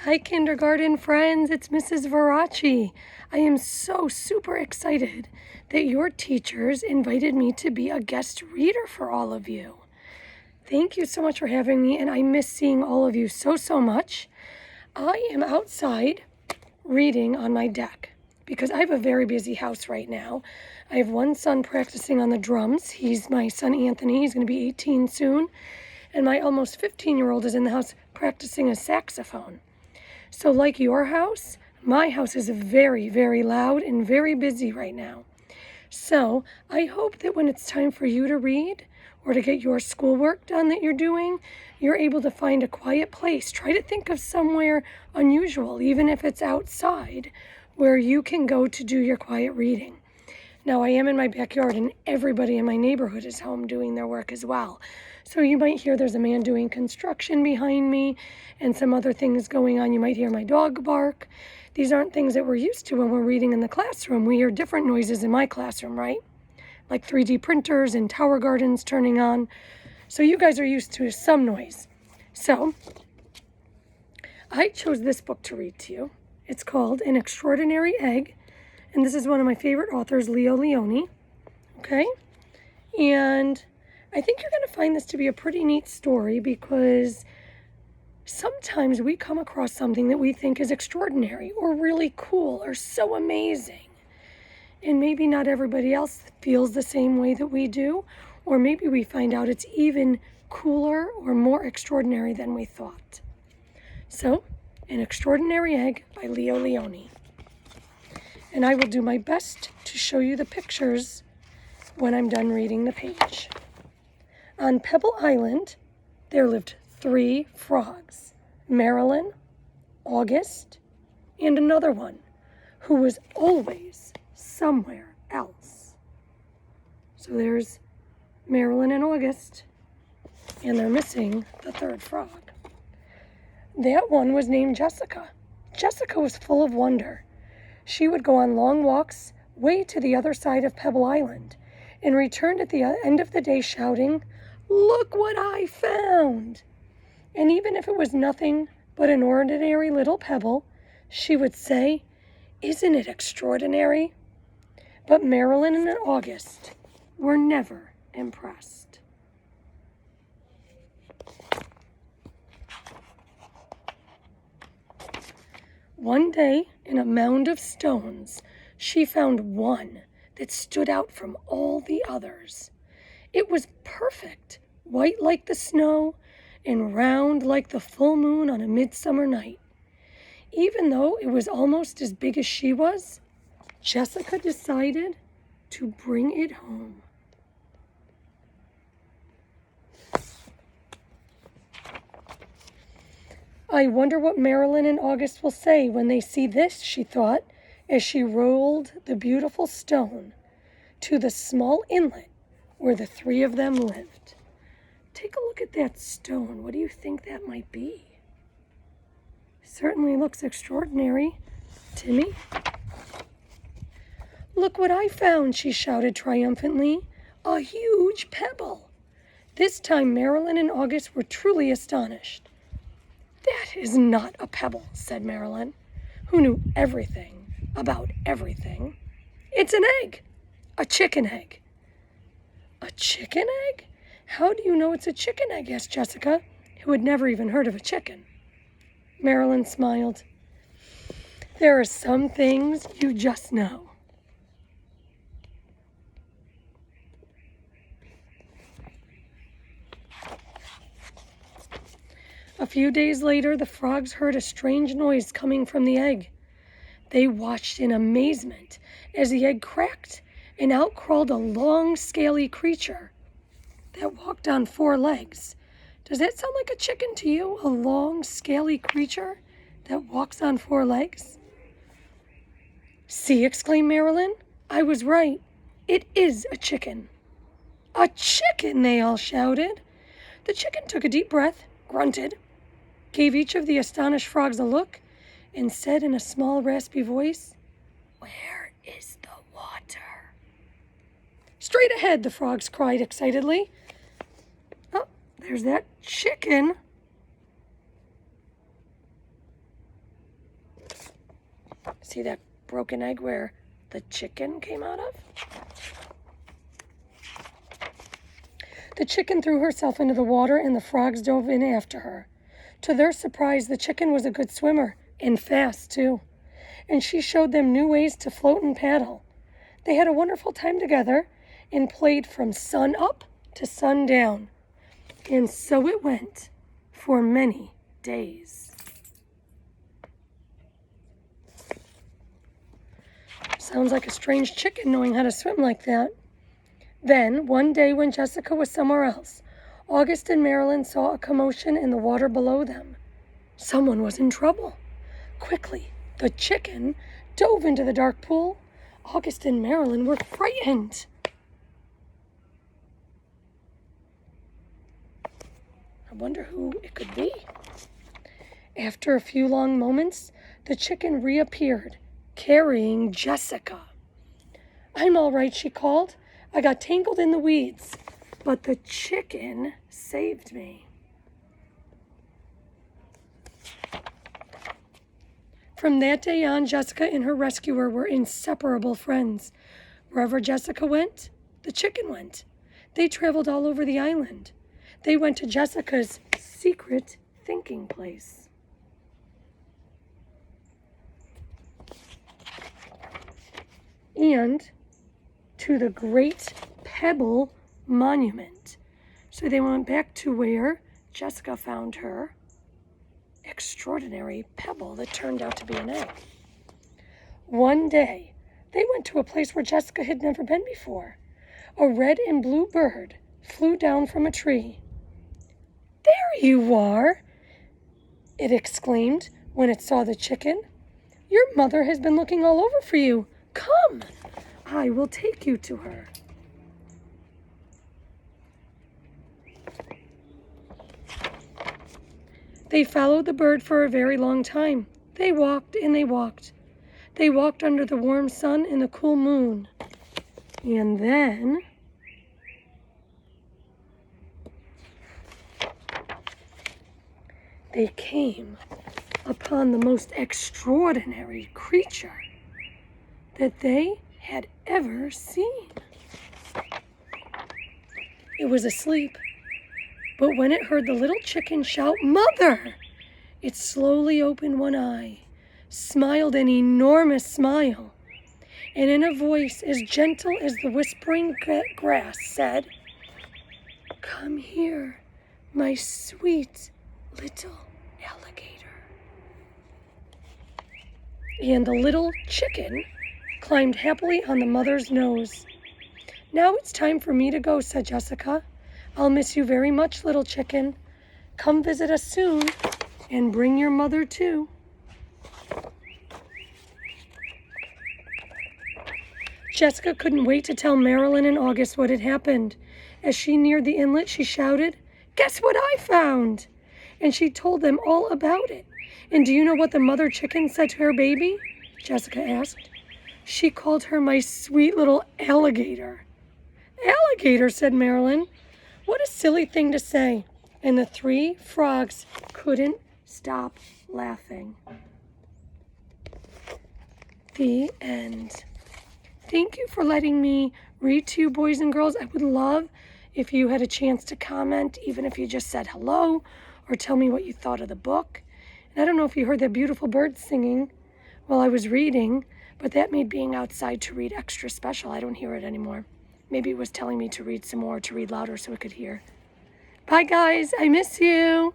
Hi, kindergarten friends. It's Mrs. Verace. I am so super excited that your teachers invited me to be a guest reader for all of you. Thank you so much for having me, and I miss seeing all of you so much. I am outside reading on my deck because I have a very busy house right now. I have one son practicing on the drums. He's my son Anthony. He's going to be 18 soon. And my almost 15-year-old is in the house practicing a saxophone. So like your house, my house is very loud and very busy right now. So I hope that when it's time for you to read or to get your schoolwork done that you're doing, you're able to find a quiet place. Try to think of somewhere unusual, even if it's outside, where you can go to do your quiet reading. Now, I am in my backyard, and everybody in my neighborhood is home doing their work as well. So you might hear there's a man doing construction behind me and some other things going on. You might hear my dog bark. These aren't things that we're used to when we're reading in the classroom. We hear different noises in my classroom, right? Like 3D printers and tower gardens turning on. So you guys are used to some noise. So I chose this book to read to you. It's called An Extraordinary Egg. And this is one of my favorite authors, Leo Lionizing, okay? And I think you're going to find this to be a pretty neat story because sometimes we come across something that we think is extraordinary or really cool or so amazing. And maybe not everybody else feels the same way that we do, or maybe we find out it's even cooler or more extraordinary than we thought. So, An Extraordinary Egg by Leo Lionizing. And I will do my best to show you the pictures when I'm done reading the page. On Pebble Island, there lived 3 frogs, Marilyn, August, and another one, who was always somewhere else. So there's Marilyn and August, and they're missing the 3rd frog. That one was named Jessica. Jessica was full of wonder. She would go on long walks way to the other side of Pebble Island and returned at the end of the day shouting, "Look what I found!" And even if it was nothing but an ordinary little pebble, she would say, "Isn't it extraordinary?" But Marilyn and August were never impressed. One day, in a mound of stones, she found one that stood out from all the others. It was perfect, white like the snow and round like the full moon on a midsummer night. Even though it was almost as big as she was, Jessica decided to bring it home. I wonder what Marilyn and August will say when they see this, she thought, as she rolled the beautiful stone to the small inlet where the 3 of them lived. Take a look at that stone. What do you think that might be? Certainly looks extraordinary. Timmy? "Look what I found," she shouted triumphantly. "A huge pebble." This time Marilyn and August were truly astonished. "That is not a pebble," said Marilyn, who knew everything about everything. "It's an egg, a chicken egg." "A chicken egg? How do you know it's a chicken egg?" asked Jessica, who had never even heard of a chicken. Marilyn smiled. "There are some things you just know." A few days later, the frogs heard a strange noise coming from the egg. They watched in amazement as the egg cracked and out crawled a long, scaly creature that walked on 4 legs. Does that sound like a chicken to you? A long, scaly creature that walks on 4 legs? "See," exclaimed Marilyn. "I was right. It is a chicken." "A chicken!" they all shouted. The chicken took a deep breath, grunted, gave each of the astonished frogs a look, and said in a small, raspy voice, "Where is the water?" "Straight ahead," the frogs cried excitedly. "Oh, there's that chicken." See that broken egg where the chicken came out of? The chicken threw herself into the water and the frogs dove in after her. To their surprise, the chicken was a good swimmer, and fast too. And she showed them new ways to float and paddle. They had a wonderful time together and played from sun up to sun down. And so it went for many days. Sounds like a strange chicken knowing how to swim like that. Then, one day when Jessica was somewhere else, August and Marilyn saw a commotion in the water below them. Someone was in trouble. Quickly, the chicken dove into the dark pool. August and Marilyn were frightened. I wonder who it could be. After a few long moments, the chicken reappeared, carrying Jessica. "I'm all right," she called. "I got tangled in the weeds, but the chicken saved me." From that day on, Jessica and her rescuer were inseparable friends. Wherever Jessica went, the chicken went. They traveled all over the island. They went to Jessica's secret thinking place. And to the Great Pebble Monument. So they went back to where Jessica found her extraordinary pebble that turned out to be an egg. One day, they went to a place where Jessica had never been before. A red and blue bird flew down from a tree. "There you are!" it exclaimed when it saw the chicken. "Your mother has been looking all over for you. Come, I will take you to her." They followed the bird for a very long time. They walked and they walked. They walked under the warm sun and the cool moon. And then they came upon the most extraordinary creature that they had ever seen. It was asleep. But when it heard the little chicken shout, "Mother!" it slowly opened one eye, smiled an enormous smile, and in a voice as gentle as the whispering grass said, "Come here, my sweet little alligator." And the little chicken climbed happily on the mother's nose. "Now it's time for me to go," said Jessica. "I'll miss you very much, little chicken. Come visit us soon and bring your mother too." Jessica couldn't wait to tell Marilyn and August what had happened. As she neared the inlet, she shouted, "Guess what I found?" And she told them all about it. "And do you know what the mother chicken said to her baby?" Jessica asked. "She called her my sweet little alligator." "Alligator," said Marilyn. "What a silly thing to say." And the three frogs couldn't stop laughing. The end. Thank you for letting me read to you, boys and girls. I would love if you had a chance to comment, even if you just said hello, or tell me what you thought of the book. And I don't know if you heard that beautiful bird singing while I was reading, but that made being outside to read extra special. I don't hear it anymore. Maybe it was telling me to read some more, to read louder so I could hear. Bye, guys. I miss you.